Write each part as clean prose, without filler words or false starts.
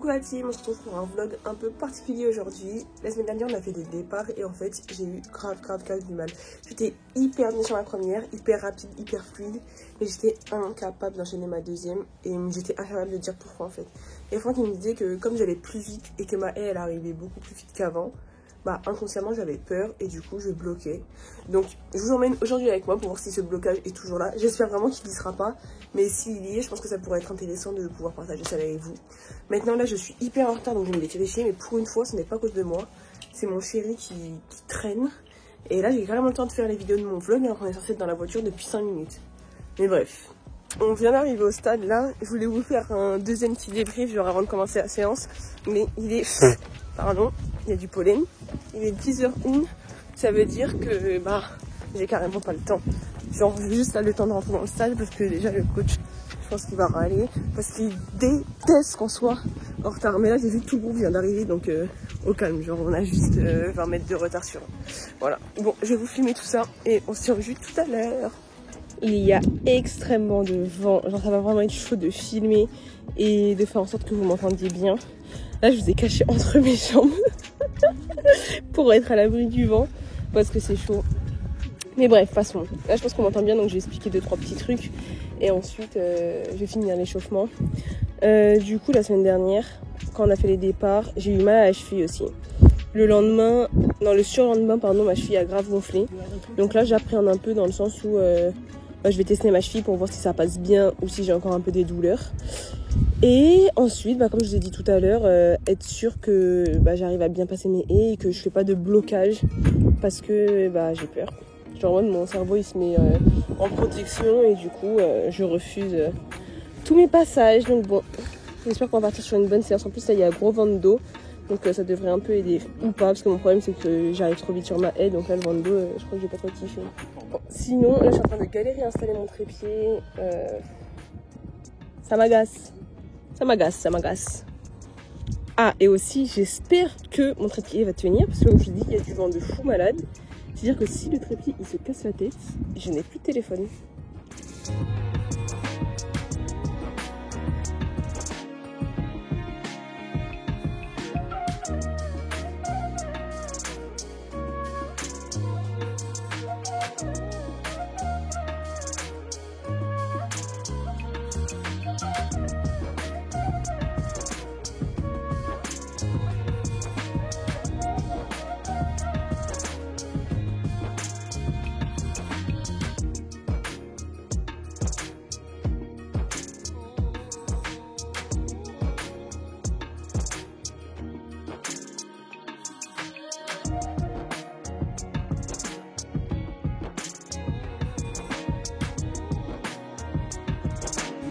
Coucou la team, on se retrouve pour un vlog un peu particulier aujourd'hui. La semaine dernière on a fait des départs et en fait j'ai eu grave du mal. J'étais hyper bien sur ma première, hyper rapide, hyper fluide, mais j'étais incapable d'enchaîner ma deuxième et j'étais incapable de dire pourquoi en fait. Et Franck il me disait que comme j'allais plus vite et que ma haie elle arrivait beaucoup plus vite qu'avant, bah inconsciemment j'avais peur et du coup je bloquais. Donc je vous emmène aujourd'hui avec moi pour voir si ce blocage est toujours là. J'espère vraiment qu'il n'y sera pas, mais s'il y est je pense que ça pourrait être intéressant de pouvoir partager ça avec vous. Maintenant là je suis hyper en retard donc je vais me les chier, mais pour une fois ce n'est pas à cause de moi, c'est mon chéri qui traîne. Et là j'ai carrément le temps de faire les vidéos de mon vlog alors qu'on est censé être dans la voiture depuis 5 minutes. Mais bref, on vient d'arriver au stade là, je voulais vous faire un deuxième petit débrief genre avant de commencer la séance, mais il est... Pardon, il y a du pollen. Il est 10h01, ça veut dire que bah j'ai carrément pas le temps. Genre juste là le temps de rentrer dans le stade parce que déjà le coach, je pense qu'il va râler parce qu'il déteste qu'on soit en retard. Mais là j'ai vu que tout le groupe vient d'arriver donc au calme, genre on a juste 20 mètres de retard sur. Voilà, bon je vais vous filmer tout ça et on se rejoue tout à l'heure. Il y a extrêmement de vent, genre ça va vraiment être chaud de filmer et de faire en sorte que vous m'entendiez bien. Là je vous ai caché entre mes jambes pour être à l'abri du vent parce que c'est chaud. Mais bref, passons. Là je pense qu'on m'entend bien donc je vais expliquer 2-3 petits trucs et ensuite je vais finir l'échauffement. Du coup la semaine dernière quand on a fait les départs j'ai eu mal à la cheville aussi. Le lendemain, non le surlendemain pardon, ma cheville a grave gonflé. Donc là j'appréhende un peu dans le sens où je vais tester ma cheville pour voir si ça passe bien ou si j'ai encore un peu des douleurs. Et ensuite, comme je vous ai dit tout à l'heure, être sûr que j'arrive à bien passer mes haies et que je fais pas de blocage parce que j'ai peur. Genre mon cerveau il se met en protection et du coup je refuse tous mes passages. Donc bon, j'espère qu'on va partir sur une bonne séance. En plus là il y a un gros vent de dos. Donc ça devrait un peu aider ou pas parce que mon problème c'est que j'arrive trop vite sur ma haie. Donc là le vent de dos je crois que j'ai pas trop kiffé. Bon, sinon là je suis en train de galérer à installer mon trépied. Ça m'agace. Ça m'agace. Ah, et aussi, j'espère que mon trépied va tenir. Parce que comme je vous dis, il y a du vent de fou malade. C'est-à-dire que si le trépied, il se casse la tête, je n'ai plus de téléphone.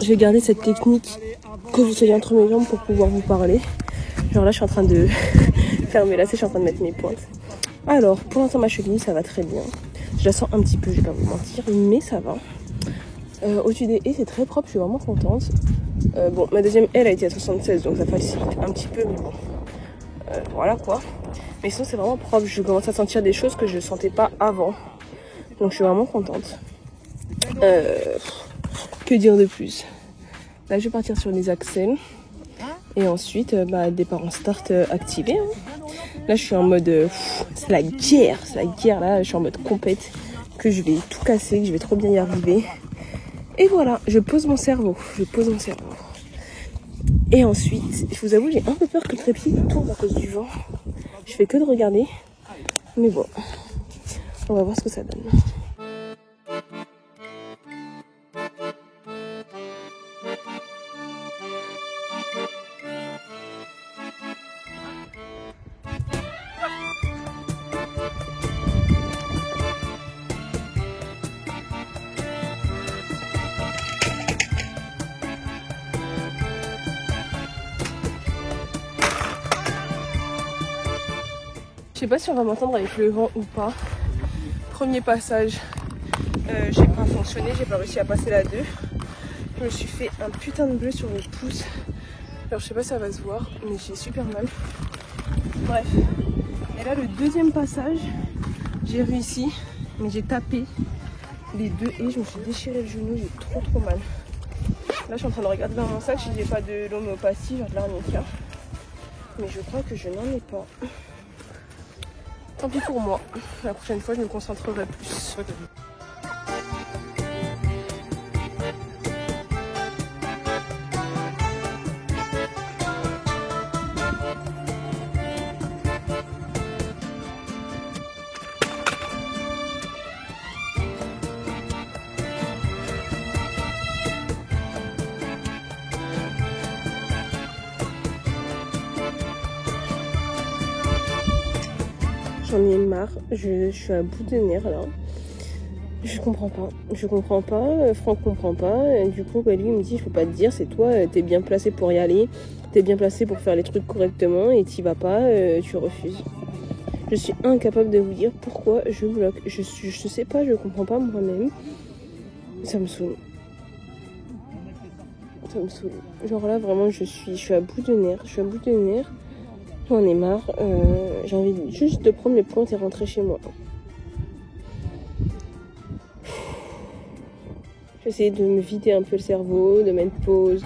Je vais garder cette technique que vous soyez entre mes jambes pour pouvoir vous parler. Genre là je suis en train de faire mes lacets, je suis en train de mettre mes pointes. Alors pour l'instant ma cheville ça va très bien. Je la sens un petit peu, je vais pas vous mentir, mais ça va. Au-dessus des haies c'est très propre, je suis vraiment contente. Bon ma deuxième elle a été à 76 donc ça facilite un petit peu mais bon. Voilà quoi. Mais sinon c'est vraiment propre, je commence à sentir des choses que je ne sentais pas avant. Donc je suis vraiment contente. Que dire de plus? Là je vais partir sur les axels et ensuite départ en start activé hein. Là je suis en mode c'est la guerre là, je suis en mode compète, que je vais tout casser, que je vais trop bien y arriver. Et voilà, je pose mon cerveau. Et ensuite, je vous avoue, j'ai un peu peur que le trépied tombe à cause du vent. Je fais que de regarder, mais bon, on va voir ce que ça donne. Je sais pas si on va m'entendre avec le vent ou pas. Premier passage, j'ai pas fonctionné, j'ai pas réussi à passer la 2. Je me suis fait un putain de bleu sur le pouce. Alors je sais pas si ça va se voir, mais j'ai super mal. Bref. Et là le deuxième passage, j'ai réussi, mais j'ai tapé les deux et je me suis déchiré le genou, j'ai trop mal. Là je suis en train de regarder dans mon sac si j'ai pas de l'homéopathie, genre de l'arnica. Mais je crois que je n'en ai pas. Tant pis pour moi. La prochaine fois, je me concentrerai plus. J'en ai marre, je suis à bout de nerfs là. Je comprends pas, Franck comprend pas. Et du coup, lui il me dit, je peux pas te dire, c'est toi, t'es bien placé pour y aller, t'es bien placé pour faire les trucs correctement et t'y vas pas, tu refuses. Je suis incapable de vous dire pourquoi je bloque. Je sais pas, je comprends pas moi-même. Ça me saoule. Ça me saoule. Genre là, vraiment, je suis à bout de nerfs. J'en ai marre. J'ai envie juste de prendre mes pointes et rentrer chez moi. J'essaie de me vider un peu le cerveau, de mettre pause,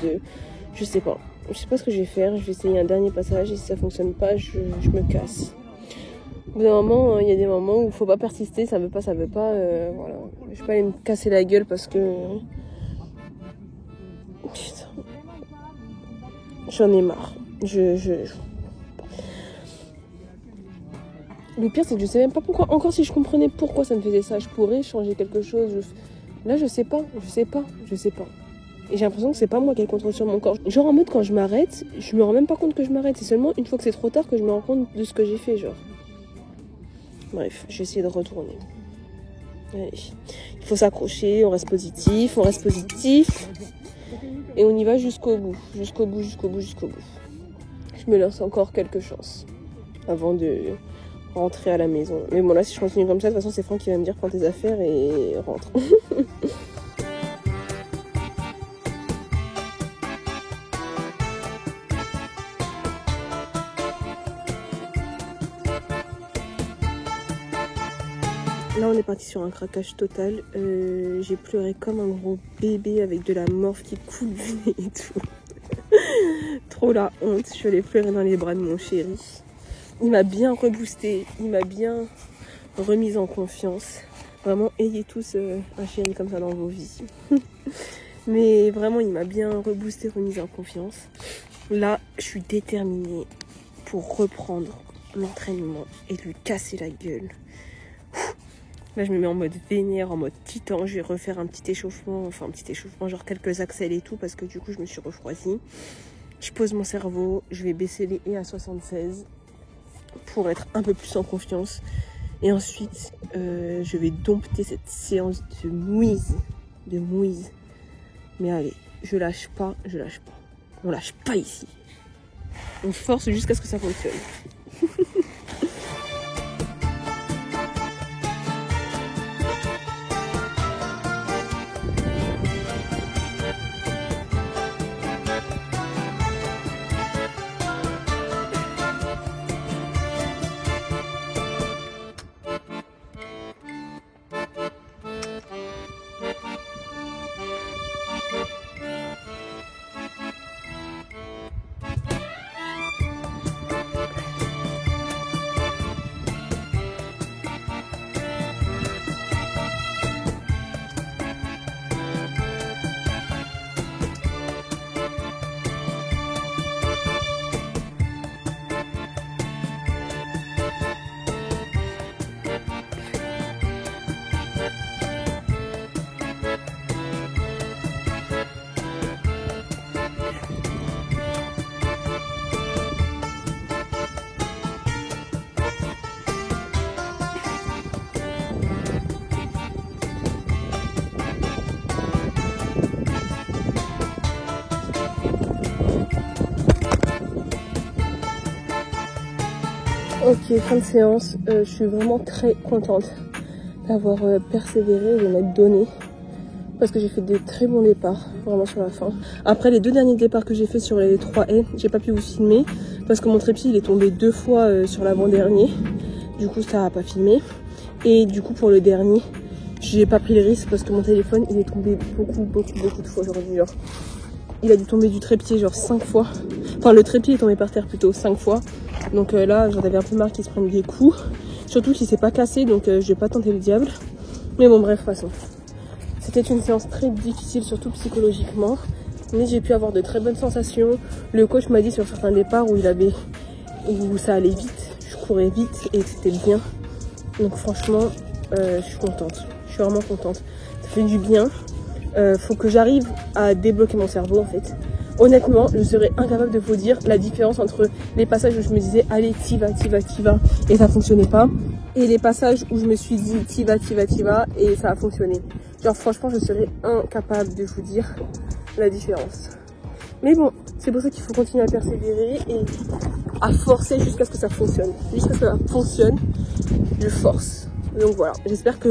je sais pas. Je sais pas ce que je vais faire. Je vais essayer un dernier passage et si ça fonctionne pas, je me casse. Au bout d'un moment, il y a des moments où il faut pas persister, ça veut pas, voilà. Je vais pas aller me casser la gueule parce que... Putain. J'en ai marre. Le pire, c'est que je sais même pas pourquoi. Encore si je comprenais pourquoi ça me faisait ça, je pourrais changer quelque chose. Là, je sais pas. Et j'ai l'impression que c'est pas moi qui ai le contrôle sur mon corps. Genre en mode, quand je m'arrête, je me rends même pas compte que je m'arrête. C'est seulement une fois que c'est trop tard que je me rends compte de ce que j'ai fait, genre. Bref, j'ai essayé de retourner. Allez. Il faut s'accrocher, on reste positif. Et on y va jusqu'au bout. Je me laisse encore quelques chances avant de rentrer à la maison. Mais bon, là, si je continue comme ça, de toute façon, c'est Franck qui va me dire prends tes affaires et rentre. Là, on est parti sur un craquage total. J'ai pleuré comme un gros bébé avec de la morphe qui coule du nez et tout. Trop la honte. Je suis allée pleurer dans les bras de mon chéri. Il m'a bien reboosté. Il m'a bien remise en confiance. Vraiment, ayez tous un chéri comme ça dans vos vies. Mais vraiment, il m'a bien reboosté, remise en confiance. Là, je suis déterminée pour reprendre l'entraînement et lui casser la gueule. Là, je me mets en mode vénère, en mode titan. Je vais refaire un petit échauffement, genre quelques accels et tout, parce que du coup, je me suis refroidie. Je pose mon cerveau, je vais baisser les et à 76 pour être un peu plus en confiance. Et ensuite, je vais dompter cette séance de mouise. Mais allez, je lâche pas. On lâche pas ici. On force jusqu'à ce que ça fonctionne. Ok, fin de séance. Je suis vraiment très contente d'avoir persévéré et de m'être donné. Parce que j'ai fait de très bons départs, vraiment sur la fin. Après les deux derniers départs que j'ai fait sur les 3 haies, j'ai pas pu vous filmer. Parce que mon trépied il est tombé 2 fois sur l'avant-dernier. Du coup ça a pas filmé. Et du coup pour le dernier, j'ai pas pris le risque parce que mon téléphone il est tombé beaucoup de fois aujourd'hui. il a dû tomber du trépied genre 5 fois. Enfin, le trépied est tombé par terre plutôt 5 fois. Donc là, j'en avais un peu marre qu'il se prenne des coups. Surtout qu'il s'est pas cassé, donc je vais pas tenter le diable. Mais bon, bref, passons. C'était une séance très difficile, surtout psychologiquement. Mais j'ai pu avoir de très bonnes sensations. Le coach m'a dit sur certains départs où ça allait vite, je courais vite et c'était bien. Donc franchement, je suis contente. Je suis vraiment contente. Ça fait du bien. Faut que j'arrive à débloquer mon cerveau en fait. Honnêtement, je serais incapable de vous dire la différence entre les passages où je me disais allez, t'y vas et ça fonctionnait pas, et les passages où je me suis dit t'y vas et ça a fonctionné. Genre franchement, je serais incapable de vous dire la différence. Mais bon, c'est pour ça qu'il faut continuer à persévérer et à forcer jusqu'à ce que ça fonctionne. Jusqu'à ce que ça fonctionne, je force. Donc voilà, j'espère que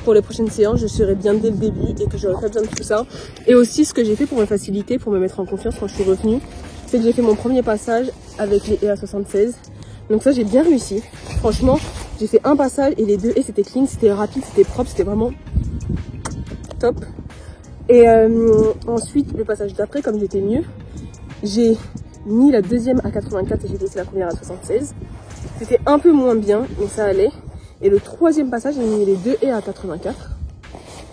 pour les prochaines séances, je serai bien dès le début et que j'aurai pas besoin de tout ça. Et aussi, ce que j'ai fait pour me faciliter, pour me mettre en confiance quand je suis revenue, c'est que j'ai fait mon premier passage avec les EA76. Donc ça, j'ai bien réussi. Franchement, j'ai fait un passage et les deux et c'était clean, c'était rapide, c'était propre, c'était vraiment top. Et ensuite, le passage d'après, comme j'étais mieux, j'ai mis la deuxième à 84 et j'ai laissé la première à 76. C'était un peu moins bien, mais ça allait. Et le troisième passage, j'ai mis les deux et à 84.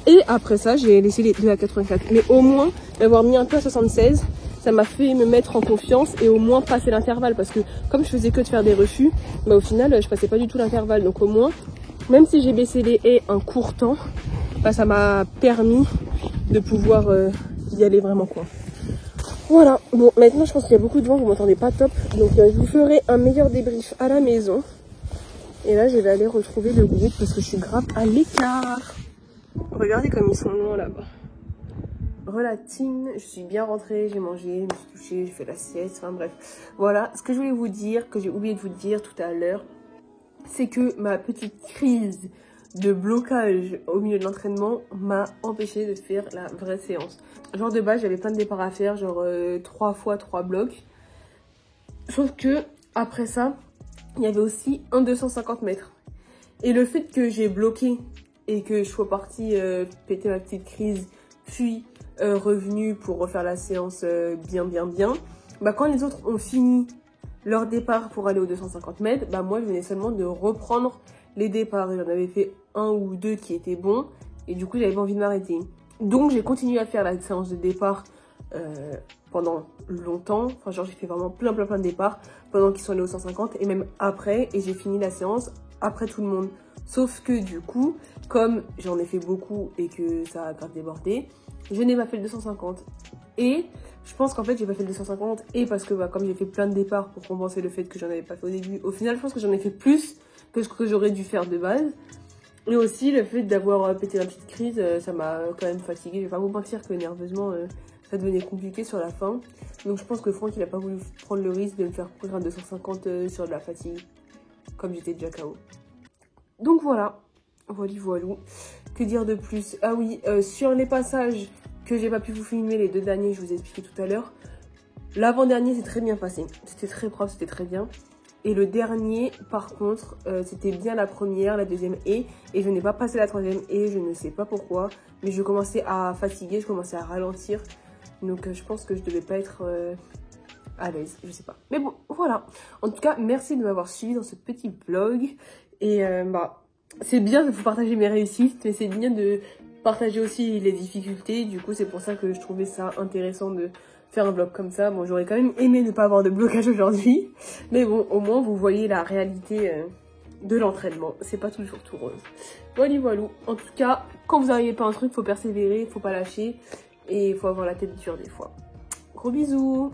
Et après ça, j'ai laissé les deux à 84. Mais au moins, d'avoir mis un peu à 76, ça m'a fait me mettre en confiance et au moins passer l'intervalle. Parce que comme je faisais que de faire des refus, bah au final, je passais pas du tout l'intervalle. Donc au moins, même si j'ai baissé les haies un court temps, bah ça m'a permis de pouvoir y aller vraiment quoi. Voilà, bon maintenant je pense qu'il y a beaucoup de vent, vous m'entendez pas top. Donc je vous ferai un meilleur débrief à la maison. Et là, je vais aller retrouver le groupe parce que je suis grave à l'écart. Regardez comme ils sont loin là-bas. Relatine, je suis bien rentrée, j'ai mangé, je me suis touchée, j'ai fait la sieste, enfin bref. Voilà, ce que je voulais vous dire, que j'ai oublié de vous dire tout à l'heure, c'est que ma petite crise de blocage au milieu de l'entraînement m'a empêché de faire la vraie séance. Genre de base, j'avais plein de départs à faire, genre 3 fois 3 blocs. Sauf que, après ça, il y avait aussi un 250 mètres. Et le fait que j'ai bloqué et que je sois partie péter ma petite crise, puis revenue pour refaire la séance bien, bah quand les autres ont fini leur départ pour aller aux 250 mètres, bah moi je venais seulement de reprendre les départs. J'en avais fait un ou deux qui étaient bons et du coup j'avais pas envie de m'arrêter. Donc j'ai continué à faire la séance de départ pendant longtemps, enfin genre j'ai fait vraiment plein de départs pendant qu'ils sont allés aux 150 et même après, et j'ai fini la séance après tout le monde. Sauf que du coup, comme j'en ai fait beaucoup et que ça a grave débordé, je n'ai pas fait le 250. Et je pense qu'en fait j'ai pas fait le 250 et parce que bah, comme j'ai fait plein de départs pour compenser le fait que j'en avais pas fait au début, au final je pense que j'en ai fait plus que ce que j'aurais dû faire de base. Et aussi le fait d'avoir pété ma petite crise, ça m'a quand même fatiguée. Je vais pas vous mentir que nerveusement ça devenait compliqué sur la fin. Donc je pense que Franck il a pas voulu prendre le risque de me faire courir un 250 sur de la fatigue. Comme j'étais déjà KO. Donc voilà. Voilou. Que dire de plus? Ah oui, sur les passages que j'ai pas pu vous filmer, les deux derniers je vous ai expliqué tout à l'heure. L'avant-dernier s'est très bien passé. C'était très propre, c'était très bien. Et le dernier, par contre, c'était bien la première, la deuxième et je n'ai pas passé la troisième et je ne sais pas pourquoi. Mais je commençais à fatiguer, je commençais à ralentir. Donc je pense que je devais pas être à l'aise, je sais pas. Mais bon, voilà. En tout cas, merci de m'avoir suivi dans ce petit vlog. Et bah, c'est bien de vous partager mes réussites, mais c'est bien de partager aussi les difficultés. Du coup, c'est pour ça que je trouvais ça intéressant de faire un vlog comme ça. Bon, j'aurais quand même aimé ne pas avoir de blocage aujourd'hui. Mais bon, au moins, vous voyez la réalité de l'entraînement. C'est pas toujours tout rose. Voilà. En tout cas, quand vous n'arrivez pas à un truc, faut persévérer, faut pas lâcher. Et il faut avoir la tête dure des fois. Gros bisous!